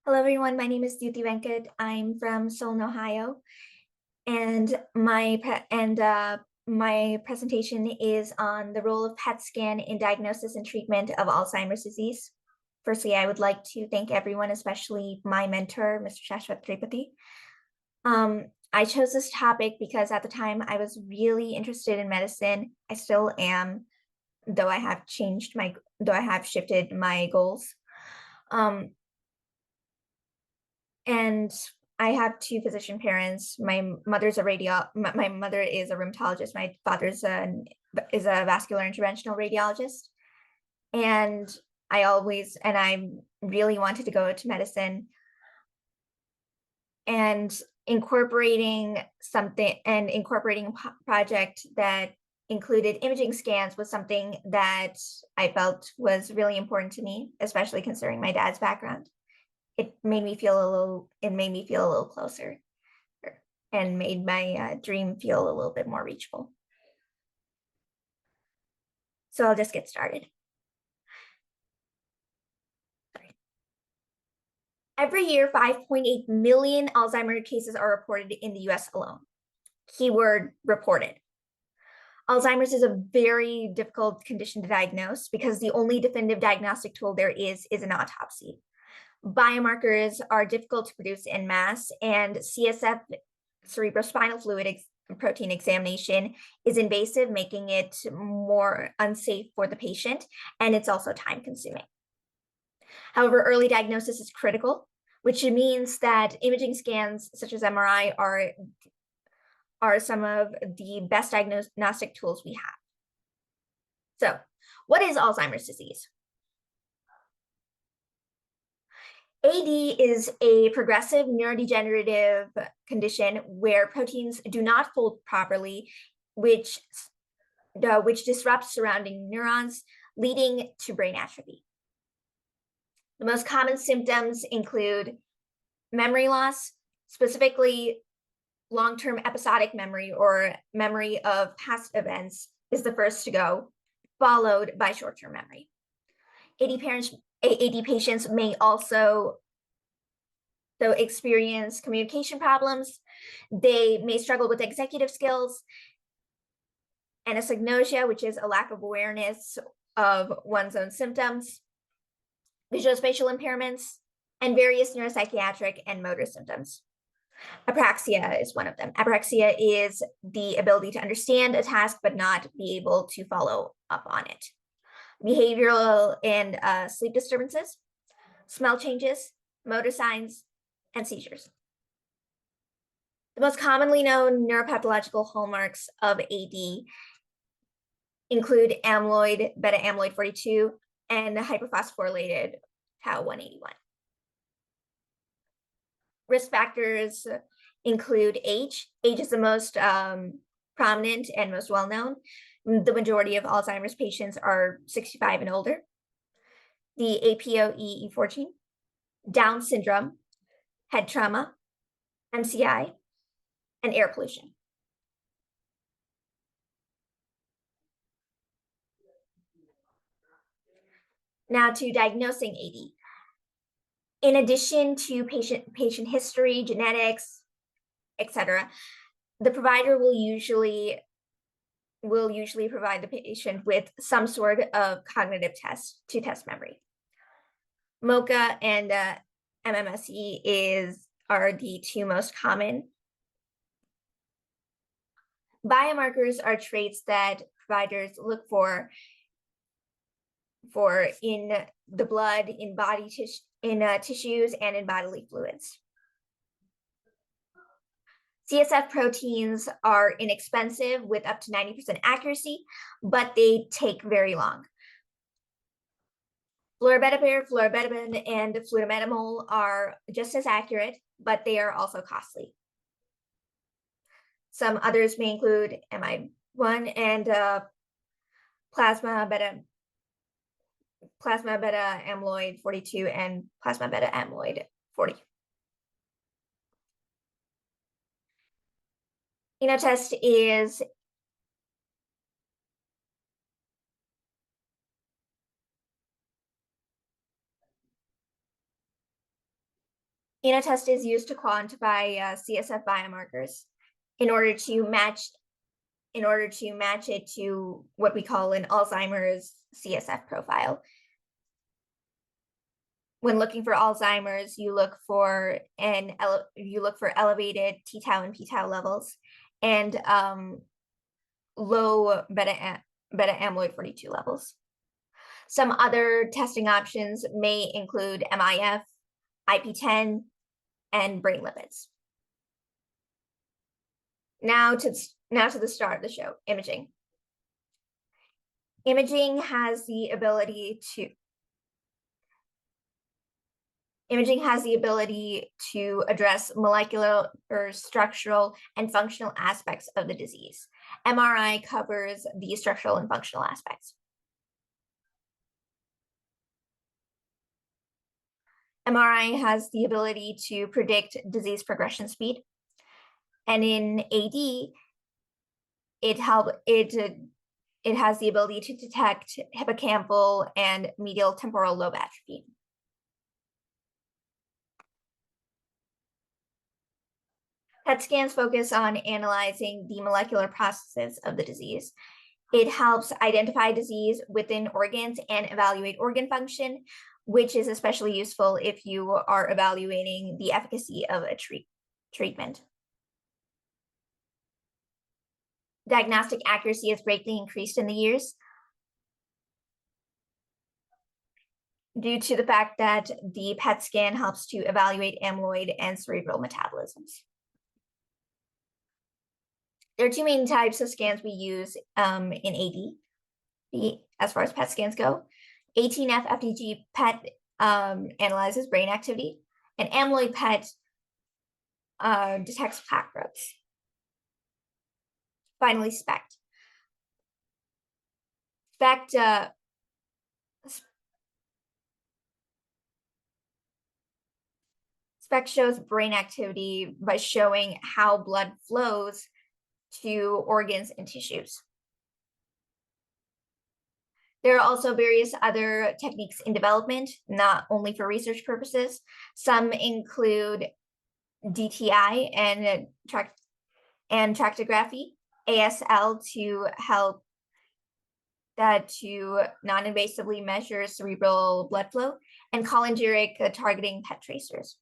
Hello, everyone. My name is Dyuti Venkat. I'm from Solon, Ohio, and my presentation is on the role of PET scan in diagnosis and treatment of Alzheimer's disease. Firstly, I would like to thank everyone, especially my mentor, Mr. Shashwat Tripathi. I chose this topic because at the time I was really interested in medicine. I still am, though I have shifted my goals. And I have two physician parents. My mother is a rheumatologist. My father's is a vascular interventional radiologist. And I really wanted to go to medicine, and incorporating a project that included imaging scans was something that I felt was really important to me, especially considering my dad's background. It made me feel a little closer, and made my dream feel a little bit more reachable. So I'll just get started. Every year, 5.8 million Alzheimer's cases are reported in the US alone. Keyword reported. Alzheimer's is a very difficult condition to diagnose because the only definitive diagnostic tool there is an autopsy. Biomarkers are difficult to produce in mass, and CSF, cerebrospinal fluid protein examination, is invasive, making it more unsafe for the patient, and it's also time consuming. However, early diagnosis is critical, which means that imaging scans such as MRI are some of the best diagnostic tools we have. So, what is Alzheimer's disease? AD is a progressive neurodegenerative condition where proteins do not fold properly, which disrupts surrounding neurons, leading to brain atrophy. The most common symptoms include memory loss, specifically long-term episodic memory or memory of past events is the first to go, followed by short-term memory. AD patients may also experience communication problems. They may struggle with executive skills, anosognosia, which is a lack of awareness of one's own symptoms, visuospatial impairments, and various neuropsychiatric and motor symptoms. Apraxia is one of them. Apraxia is the ability to understand a task but not be able to follow up on it. Behavioral and sleep disturbances, smell changes, motor signs, and seizures. The most commonly known neuropathological hallmarks of AD include amyloid, beta amyloid 42, and hyperphosphorylated tau 181. Risk factors include age. Age is the most prominent and most well-known. The majority of Alzheimer's patients are 65 and older. The APOE14, Down syndrome, head trauma, MCI, and air pollution. Now to diagnosing AD. In addition to patient history, genetics, etc., the provider will usually provide the patient with some sort of cognitive test to test memory. MoCA and MMSE are the two most common. Biomarkers are traits that providers look for in the blood, in body tissue, in tissues, and in bodily fluids. CSF proteins are inexpensive with up to 90% accuracy, but they take very long. Fluorobetaben, and fluometamol are just as accurate, but they are also costly. Some others may include MI1 and plasma beta amyloid 42 and plasma beta amyloid 40. Test is Anotest is used to quantify CSF biomarkers in order to match it to what we call an Alzheimer's CSF profile. When looking for Alzheimer's, you look for elevated t-tau and p-tau levels and low beta amyloid 42 levels. Some other testing options may include MIF, IP10, and brain lipids. Now to the start of the show, imaging. Imaging has the ability to address molecular or structural and functional aspects of the disease. MRI covers the structural and functional aspects. MRI has the ability to predict disease progression speed. And in AD, it has the ability to detect hippocampal and medial temporal lobe atrophy. PET scans focus on analyzing the molecular processes of the disease. It helps identify disease within organs and evaluate organ function, which is especially useful if you are evaluating the efficacy of a treatment. Diagnostic accuracy has greatly increased in the years due to the fact that the PET scan helps to evaluate amyloid and cerebral metabolisms. There are two main types of scans we use in AD, as far as PET scans go. 18F FDG PET analyzes brain activity, and amyloid PET detects plaque growth. Finally, SPECT. SPECT shows brain activity by showing how blood flows to organs and tissues. There are also various other techniques in development, not only for research purposes. Some include DTI and tractography, ASL to help to non-invasively measure cerebral blood flow, and cholinergic targeting PET tracers.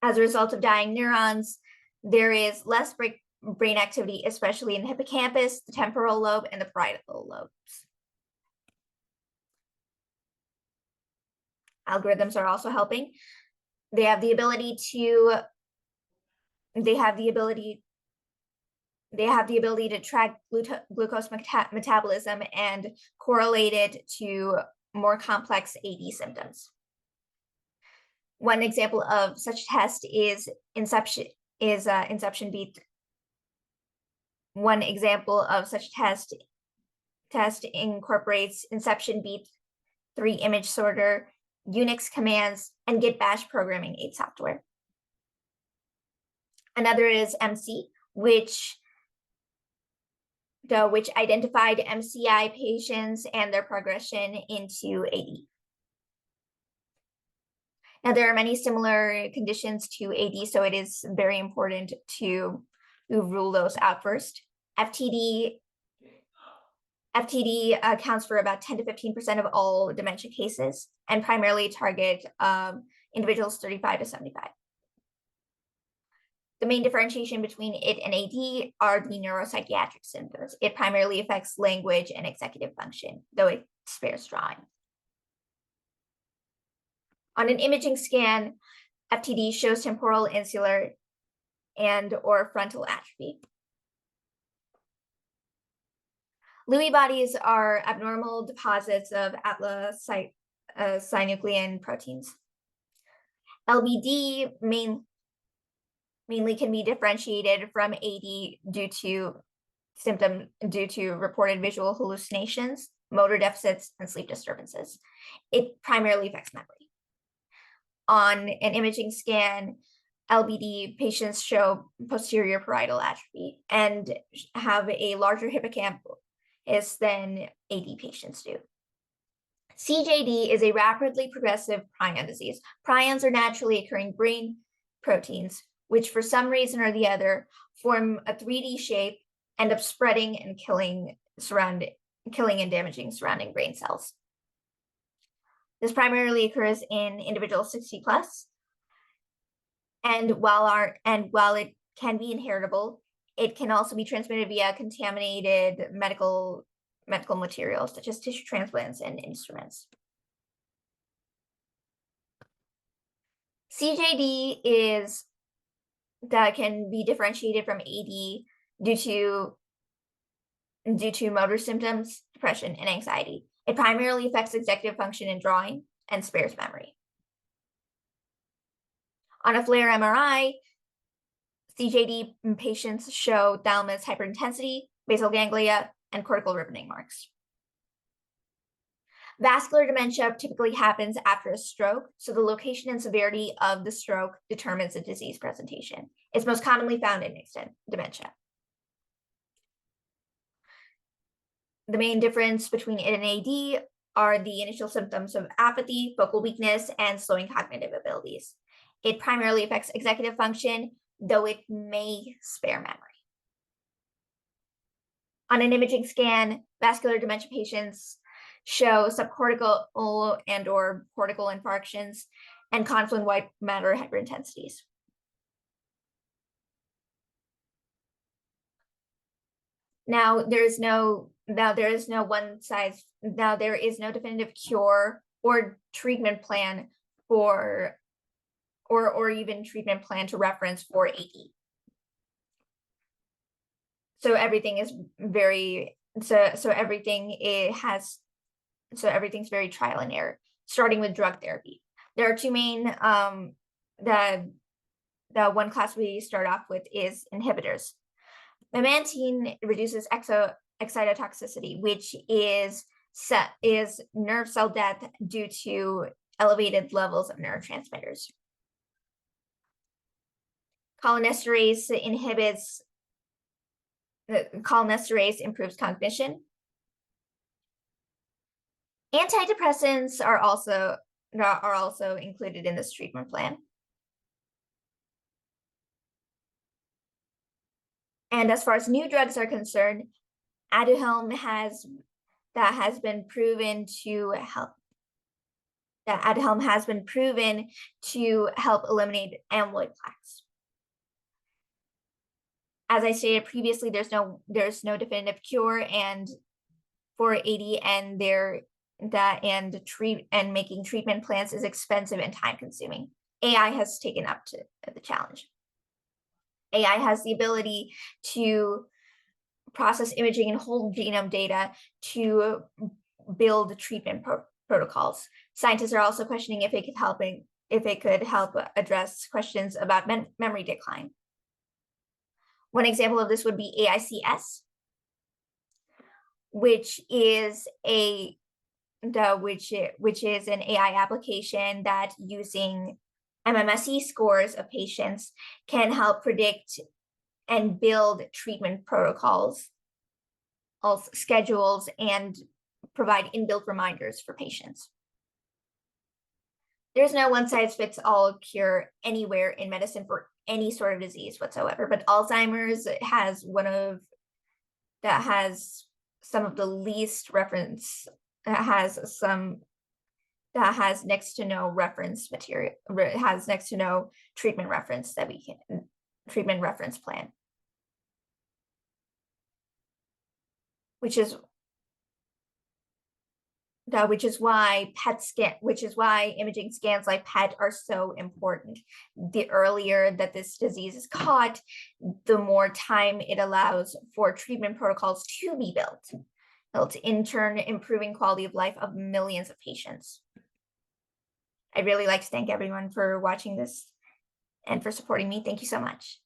As a result of dying neurons, there is less brain activity, especially in the hippocampus, the temporal lobe, and the parietal lobes. Algorithms are also helping. They have the ability to track glucose metabolism and correlate it to more complex AD symptoms. One example of such test is Inception Beat. One example of such test incorporates Inception Beat 3 image sorter, Unix commands, and Git bash programming aid software. Another is MC, which identified MCI patients and their progression into AD. Now, there are many similar conditions to AD, so it is very important to rule those out first. FTD accounts for about 10 to 15% of all dementia cases and primarily target individuals 35 to 75. The main differentiation between it and AD are the neuropsychiatric symptoms. It primarily affects language and executive function, though it spares drawing. On an imaging scan, FTD shows temporal, insular, and/or frontal atrophy. Lewy bodies are abnormal deposits of alpha-synuclein proteins. LBD mainly can be differentiated from AD due to reported visual hallucinations, motor deficits, and sleep disturbances. It primarily affects memory. On an imaging scan, LBD patients show posterior parietal atrophy and have a larger hippocampus than AD patients do. CJD is a rapidly progressive prion disease. Prions are naturally occurring brain proteins, which for some reason or the other form a 3D shape, end up spreading and killing and damaging surrounding brain cells. This primarily occurs in individuals 60 plus. And while it can be inheritable, it can also be transmitted via contaminated medical materials such as tissue transplants and instruments. CJD can be differentiated from AD due to motor symptoms, depression, and anxiety. It primarily affects executive function and drawing and spares memory. On a FLAIR MRI, CJD patients show thalamus hyperintensity, basal ganglia, and cortical ribbon marks. Vascular dementia typically happens after a stroke, so the location and severity of the stroke determines the disease presentation. It's most commonly found in extant dementia. The main difference between it and AD are the initial symptoms of apathy, focal weakness, and slowing cognitive abilities. It primarily affects executive function, though it may spare memory. On an imaging scan, vascular dementia patients show subcortical and/or cortical infarctions and confluent white matter hyperintensities. There is no definitive cure or treatment plan for or even treatment plan to reference for AD. So everything's very trial and error, starting with drug therapy. There are two main, the one class we start off with is inhibitors. Memantine reduces excitotoxicity, which is nerve cell death due to elevated levels of neurotransmitters. Cholinesterase improves cognition. Antidepressants are also included in this treatment plan. And as far as new drugs are concerned, Aduhelm has been proven to help eliminate amyloid plaques. As I stated previously, there's no definitive cure and for AD, and making treatment plans is expensive and time consuming. AI has taken up to the challenge. AI has the ability to process imaging and whole genome data to build treatment protocols. Scientists are also questioning if it could help address questions about memory decline. One example of this would be AICS, which is an AI application that, using MMSE scores of patients, can help predict and build treatment protocols, schedules, and provide inbuilt reminders for patients. There's no one-size-fits-all cure anywhere in medicine for any sort of disease whatsoever, but Alzheimer's has some of the least reference, has next to no reference material, has next to no treatment reference plan, which is why imaging scans like PET are so important. The earlier that this disease is caught, the more time it allows for treatment protocols to be built, in turn improving quality of life of millions of patients. I'd really like to thank everyone for watching this and for supporting me. Thank you so much.